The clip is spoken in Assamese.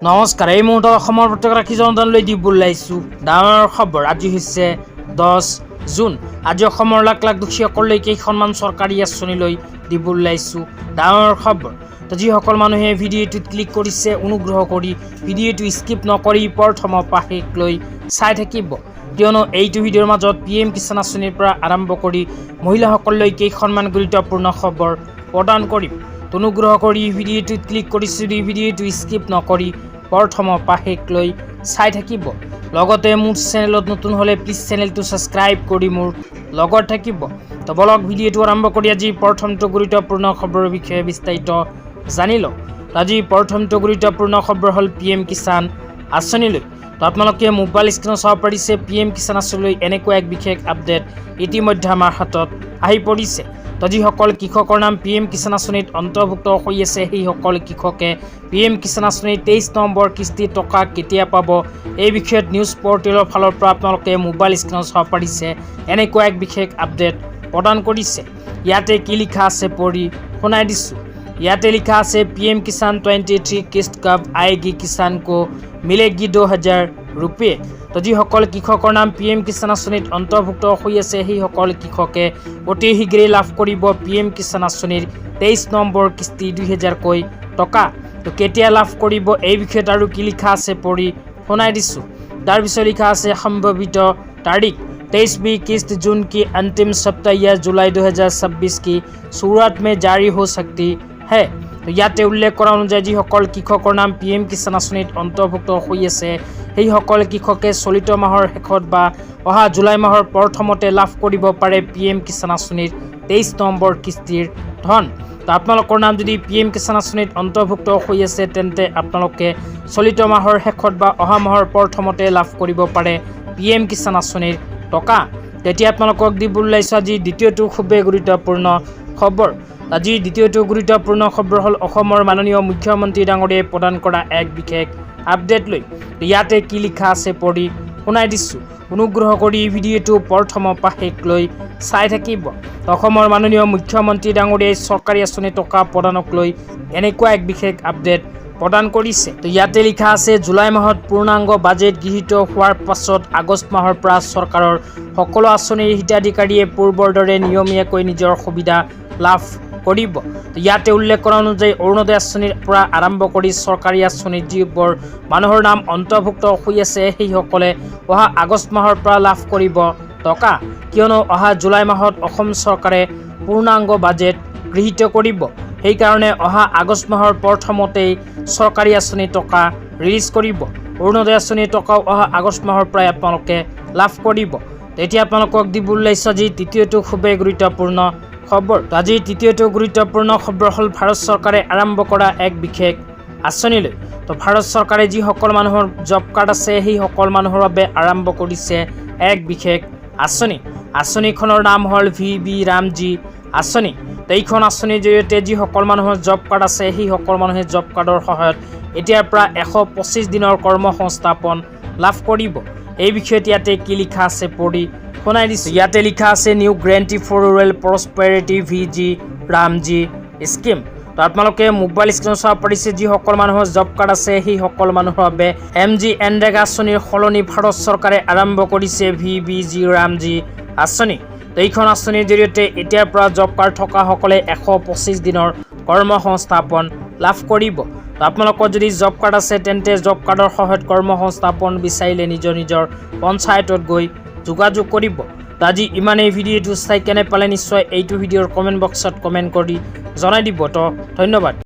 নমস্কাৰ, এই মুহূৰ্তত অসমৰ প্ৰত্যেক জনতালৈ দিব ওলাইছোঁ ডাঙৰ খবৰ। আজি হৈছে 10 জুন। আজি অসমৰ লাখ লাখ দুখীয়াসকললৈ কেইখনমান চৰকাৰী আঁচনিলৈ দিব ওলাইছোঁ ডাঙৰ খবৰ। তো যিসকল মানুহে ভিডিঅ'টোত ক্লিক কৰিছে, অনুগ্ৰহ কৰি ভিডিঅ'টো স্কিপ নকৰি প্ৰথমৰ পৰা শেষলৈ চাই থাকিব, কিয়নো এইটো ভিডিঅ'ৰ মাজত PM কিষাণ আঁচনিৰ পৰা আৰম্ভ কৰি মহিলাসকললৈ কেইখনমান গুৰুত্বপূৰ্ণ খবৰ প্ৰদান কৰিম। অনুগ্ৰহ কৰি ভিডিঅ'টোত ক্লিক কৰিছোঁ, ভিডিঅ'টো স্কিপ নকৰি প্ৰথমৰ পৰা শেষলৈ চাই থাকিব। লগতে মোৰ চেনেলত নতুন হ'লে প্লিজ চেনেলটো ছাবস্ক্ৰাইব কৰি মোৰ লগত থাকিব। তো বলক ভিডিঅ'টো আৰম্ভ কৰি আজি প্ৰথমটো গুৰুত্বপূৰ্ণ খবৰৰ বিষয়ে বিস্তাৰিত জানি লওঁ। আজি প্ৰথমটো গুৰুত্বপূৰ্ণ খবৰ হ'ল PM কিষাণ আঁচনিলৈ। তো আপোনালোকে মোবাইল স্ক্ৰীণত চাব পাৰিছে PM কিষাণ আঁচনিলৈ এনেকুৱা এক বিশেষ আপডেট ইতিমধ্যে আমাৰ হাতত আহি পৰিছে। তো যিসকল কৃষকৰ নাম PM কিষাণ আঁচনিত অন্তৰ্ভুক্ত হৈ আছে, সেইসকল কৃষকে PM কিষাণ আঁচনিৰ 23 নম্বৰ কিস্তি টকা কেতিয়া পাব, এই বিষয়ত নিউজ পৰ্টেলৰ ফালৰ পৰা আপোনালোকে মোবাইল স্ক্ৰীণত চাব পাৰিছে এনেকুৱা এক বিশেষ আপডেট প্ৰদান কৰিছে। ইয়াতে কি লিখা আছে পঢ়ি শুনাই দিছোঁ। ইয়াতে লিখা আছে PM কিষাণ 23 किस्त कब आएगी किसान को मिलेगी 2000 रुपये। তো যিসকল কৃষকৰ নাম PM কিষাণ আঁচনিত অন্তৰ্ভুক্ত হৈ আছে, সেইসকল কৃষকে অতি শীঘ্ৰেই লাভ কৰিব PM কিষাণ আঁচনিৰ 23 নম্বৰ কিস্তি 2000কৈ টকা। তো কেতিয়া লাভ কৰিব এই বিষয়ত আৰু কি লিখা আছে পঢ়ি শুনাই দিছোঁ। তাৰপিছত লিখা আছে সম্ভাৱিত তাৰিখ 23वीं किस्त जून की अंतिम सप्ताह या जुलाई 2026 की शुरुआत में जारी हो सकती है। তো ইয়াতে উল্লেখ কৰা অনুযায়ী যিসকল কৃষকৰ নাম PM কিষাণ আঁচনিত অন্তৰ্ভুক্ত হৈ আছে, সেইসকল কৃষকে চলিত মাহৰ শেষত বা অহা জুলাই মাহৰ প্ৰথমতে লাভ কৰিব পাৰে PM কিষাণ আঁচনিৰ 23 নম্বৰ কিস্তিৰ ধন। তো আপোনালোকৰ নাম যদি PM কিষাণ আঁচনিত অন্তৰ্ভুক্ত হৈ আছে, তেন্তে আপোনালোকে চলিত মাহৰ শেষত বা অহা মাহৰ প্ৰথমতে লাভ কৰিব পাৰে PM কিষাণ আঁচনিৰ টকা। তেতিয়া আপোনালোকক দিব ওলাইছোঁ আজি দ্বিতীয়টো খুবেই গুৰুত্বপূৰ্ণ খবৰ। আজি দ্বিতীয়টো গুৰুত্বপূৰ্ণ খবৰ হ'ল অসমৰ মাননীয় মুখ্যমন্ত্ৰী ডাঙৰীয়াই প্ৰদান কৰা এক বিশেষ আপডেট লৈ। ইয়াতে কি লিখা আছে পঢ়ি শুনাই দিছোঁ। অনুগ্ৰহ কৰি ভিডিঅ'টো প্ৰথমৰ পৰা শেষলৈ চাই থাকিব। অসমৰ মাননীয় মুখ্যমন্ত্ৰী ডাঙৰীয়াই চৰকাৰী আঁচনি টকা প্ৰদানক লৈ এনেকুৱা এক বিশেষ আপডেট প্ৰদান কৰিছে। তো ইয়াতে লিখা আছে জুলাই মাহত পূৰ্ণাংগ বাজেট গৃহীত হোৱাৰ পাছত আগষ্ট মাহৰ পৰা চৰকাৰৰ সকলো আঁচনিৰ হিতাধিকাৰীয়ে পূৰ্বৰ দৰে নিয়মীয়াকৈ নিজৰ সুবিধা লাভ কৰিব। তো ইয়াতে উল্লেখ কৰা অনুযায়ী অৰুণোদয় আঁচনিৰ পৰা আৰম্ভ কৰি চৰকাৰী আঁচনিৰ যিবোৰ মানুহৰ নাম অন্তৰ্ভুক্ত হৈ আছে, সেইসকলে অহা আগষ্ট মাহৰ পৰা লাভ কৰিব টকা, কিয়নো অহা জুলাই মাহত অসম চৰকাৰে পূৰ্ণাংগ বাজেট গৃহীত কৰিব। সেইকাৰণে অহা আগষ্ট মাহৰ প্ৰথমতেই চৰকাৰী আঁচনি টকা ৰিলিজ কৰিব। অৰুণোদয় আঁচনিৰ টকাও অহা আগষ্ট মাহৰ পৰাই আপোনালোকে লাভ কৰিব। তেতিয়া আপোনালোকক দিব ওলাইছোঁ আজি তৃতীয়টো খুবেই গুৰুত্বপূৰ্ণ খবৰ। আজি তৃতীয়টো গুৰুত্বপূৰ্ণ খবৰ হ'ল ভাৰত চৰকাৰে আৰম্ভ কৰা এক বিশেষ আঁচনিলৈ। তো ভাৰত চৰকাৰে যিসকল মানুহৰ জব কাৰ্ড আছে, সেইসকল মানুহৰ বাবে আৰম্ভ কৰিছে এক বিশেষ আঁচনি। আঁচনিখনৰ নাম হ'ল VB ৰামজী আঁচনি। তো এইখন আঁচনিৰ জৰিয়তে যিসকল মানুহৰ জব কাৰ্ড আছে, সেইসকল মানুহে জব কাৰ্ডৰ সহায়ত এতিয়াৰ পৰা 125 দিনৰ কৰ্মসংস্থাপন লাভ কৰিব। এই বিষয়ত ইয়াতে কি লিখা আছে পঢ়ি শুনাই দিছোঁ। ইয়াতে লিখা আছে new guarantee for rural prosperity VG Ramji scheme. তো আপোনালোকে মোবাইল স্ক্ৰীণত চাব পাৰিছে যিসকল মানুহৰ জব কাৰ্ড আছে, সেইসকল মানুহৰ বাবে MG এনৰেগা আঁচনিৰ সলনি ভাৰত চৰকাৰে আৰম্ভ কৰিছে VBG ৰামজী আঁচনি। তো এইখন আঁচনিৰ জৰিয়তে এতিয়াৰ পৰা জব কাৰ্ড থকাসকলে 125 দিনৰ কৰ্মসংস্থাপন লাভ কৰিব। তো আপোনালোকৰ যদি জব কাৰ্ড আছে, তেন্তে জব কাৰ্ডৰ সহায়ত কৰ্মসংস্থাপন বিচাৰিলে নিজৰ নিজৰ পঞ্চায়তত গৈ যোগাযোগ কৰিব। তো আজি ইমানেই। ভিডিঅ'টো চাই কেনে পালে নিশ্চয় এইটো ভিডিঅ'ৰ কমেণ্ট বক্সত কমেণ্ট কৰি জনাই দিব। তো ধন্যবাদ।